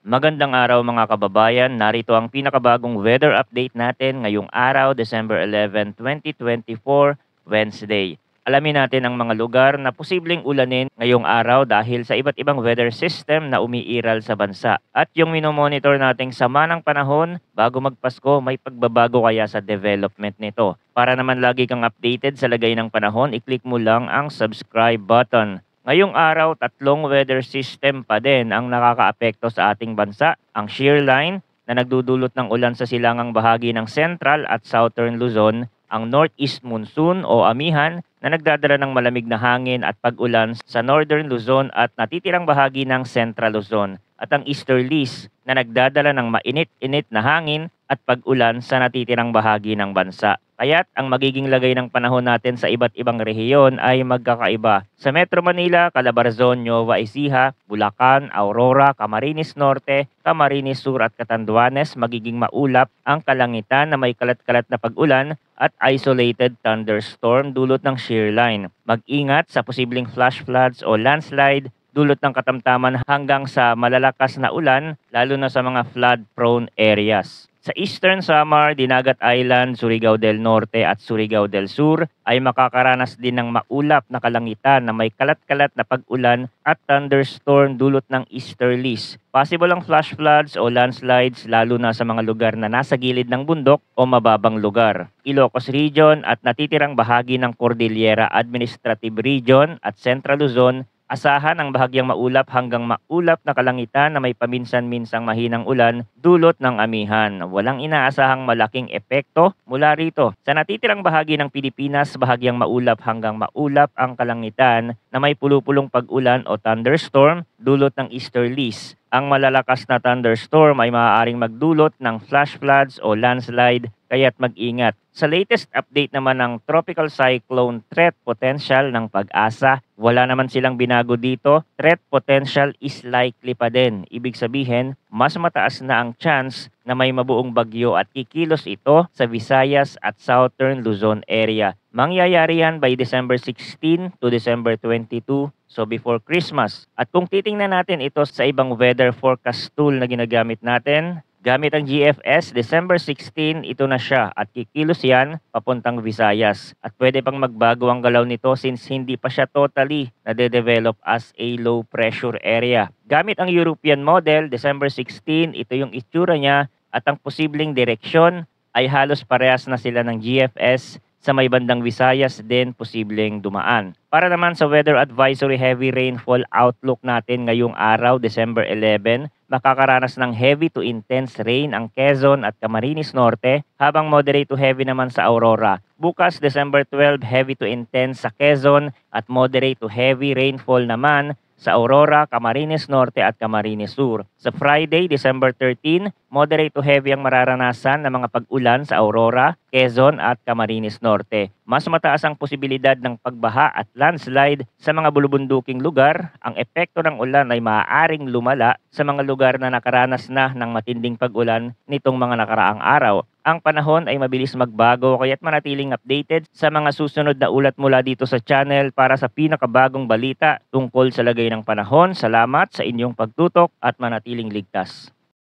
Magandang araw mga kababayan. Narito ang pinakabagong weather update natin ngayong araw, December 11, 2024, Wednesday. Alamin natin ang mga lugar na posibleng ulanin ngayong araw dahil sa iba't ibang weather system na umiiral sa bansa. At yung minomonitor nating sama ng panahon bago magpasko, may pagbabago kaya sa development nito. Para naman lagi kang updated sa lagay ng panahon, i-click mo lang ang subscribe button. Ngayong araw, tatlong weather system pa din ang nakakaapekto sa ating bansa. Ang shear line na nagdudulot ng ulan sa silangang bahagi ng Central at Southern Luzon, ang northeast monsoon o amihan na nagdadala ng malamig na hangin at pag-ulan sa Northern Luzon at natitirang bahagi ng Central Luzon, at ang easterlies na nagdadala ng mainit-init na hangin at pag-ulan sa natitirang bahagi ng bansa. Kaya't ang magiging lagay ng panahon natin sa iba't ibang rehiyon ay magkakaiba. Sa Metro Manila, Calabarzon, Nueva Ecija, Bulacan, Aurora, Camarines Norte, Camarines Sur at Catanduanes, magiging maulap ang kalangitan na may kalat-kalat na pag-ulan at isolated thunderstorm dulot ng shear line. Mag-ingat sa posibleng flash floods o landslide dulot ng katamtaman hanggang sa malalakas na ulan, lalo na sa mga flood-prone areas. Sa Eastern Samar, Dinagat Island, Surigao del Norte at Surigao del Sur ay makakaranas din ng maulap na kalangitan na may kalat-kalat na pag-ulan at thunderstorm dulot ng easterlies. Possible ang flash floods o landslides lalo na sa mga lugar na nasa gilid ng bundok o mababang lugar. Ilocos Region at natitirang bahagi ng Cordillera Administrative Region at Central Luzon, asahan ang bahagyang maulap hanggang maulap na kalangitan na may paminsan-minsang mahinang ulan dulot ng amihan. Walang inaasahang malaking epekto mula rito. Sa natitirang bahagi ng Pilipinas, bahagyang maulap hanggang maulap ang kalangitan na may pulupulong pag-ulan o thunderstorm dulot ng easterlies. Ang malalakas na thunderstorm ay maaaring magdulot ng flash floods o landslide, kaya't mag-ingat. Sa latest update naman ng Tropical Cyclone Threat Potential ng Pag-asa, wala naman silang binago dito. Threat potential is likely pa din. Ibig sabihin, mas mataas na ang chance na may mabuong bagyo at kikilos ito sa Visayas at Southern Luzon area. Mangyayari yan by December 16 to December 22, so before Christmas. At kung titingnan natin ito sa ibang weather forecast tool na ginagamit natin, gamit ang GFS, December 16, ito na siya at kikilos yan papuntang Visayas. At pwede pang magbago ang galaw nito since hindi pa siya totally nade-develop as a low pressure area. Gamit ang European model, December 16, ito yung itsura niya at ang posibleng direksyon ay halos parehas na sila ng GFS. Sa may bandang Visayas din posibleng dumaan. Para naman sa weather advisory heavy rainfall outlook natin ngayong araw, December 11, makakaranas ng heavy to intense rain ang Quezon at Camarines Norte, habang moderate to heavy naman sa Aurora. Bukas, December 12, heavy to intense sa Quezon at moderate to heavy rainfall naman sa Aurora, Camarines Norte at Camarines Sur. Sa Friday, December 13, moderate to heavy ang mararanasan ng mga pag-ulan sa Aurora, Quezon at Camarines Norte. Mas mataas ang posibilidad ng pagbaha at landslide sa mga bulubunduking lugar. Ang epekto ng ulan ay maaaring lumala sa mga lugar na nakaranas na ng matinding pag-ulan nitong mga nakaraang araw. Ang panahon ay mabilis magbago, kaya't manatiling updated sa mga susunod na ulat mula dito sa channel para sa pinakabagong balita tungkol sa lagay ng panahon. Salamat sa inyong pagtutok at manatiling ligtas.